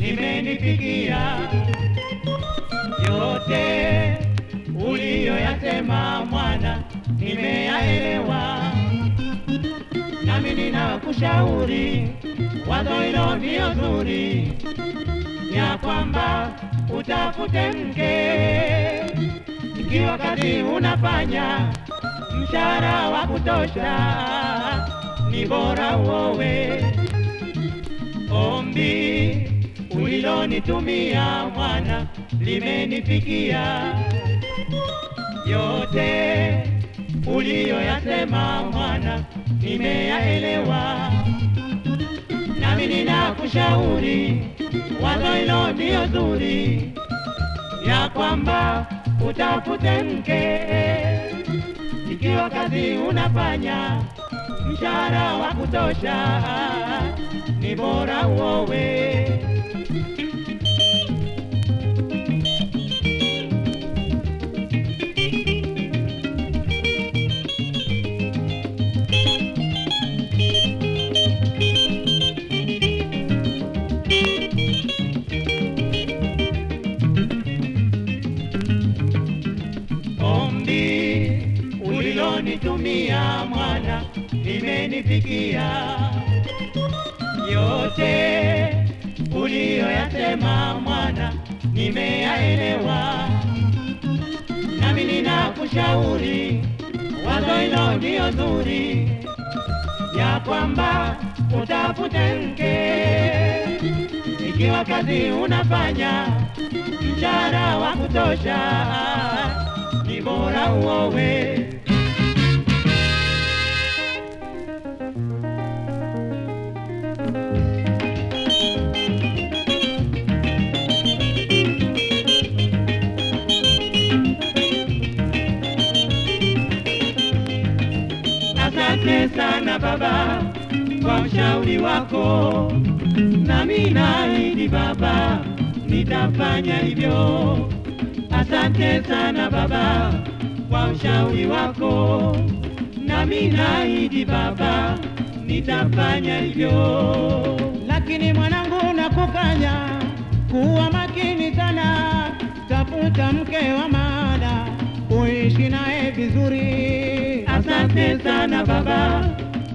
limenifikia. Yote uliyoyasema mwana nimeyaelewa, nami ninakushauri wazo hilo ndio zuri, ya kwamba utafute mke. Ikiwa kazi unafanya mshahara wa kutosha, ni bora uowe. Ombi ulilonitumia mwana limenifikia. Yote uliyoyasema mwana nimeyaelewa, nami ninakushauri wazo hilo ndio zuri, ya kwamba utafute mke. Ikiwa kazi unafanya mshahara wa kutosha, ni bora uowe. Ombi ulilonitumia mwana limenifikia. Yote uliyoyasema mwana nimeyaelewa, nami ninakushauri wazo hilo ndio zuri, ya kwamba utafute mke. Ikiwa kazi unafanya mshahara wa kutosha, ni bora uowe. Asante sana baba kwa ushauri wako, nami naahidi baba nitafanya hivyo. Asante sana baba kwa ushauri wako, nami naahidi baba nitafanya hivyo. Lakini mwanangu nakukanya, kuwa makini sana, tafuta mke wa maana, uishi naye vizuri. Asante sana baba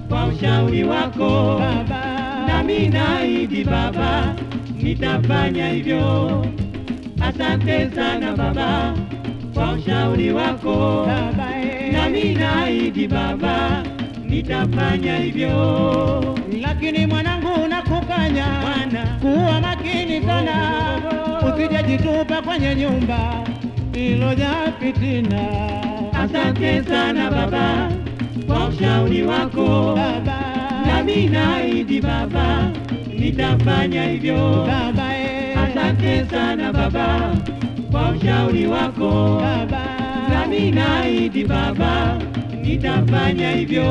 kwa ushauri wako baba, nami naahidi baba nitafanya hivyo. Asante sana baba kwa ushauri wako baba, nami naahidi baba nitafanya hivyo. Lakini mwanangu nakukanya, kuwa makini sana, usijitupa kwenye nyumba iliyojaa fitina. Asante sana baba kwa ushauri wako baba, nami naahidi baba nitafanya hivyo. baba, Asante sana baba kwa ushauri wako baba, nami naahidi baba nitafanya hivyo.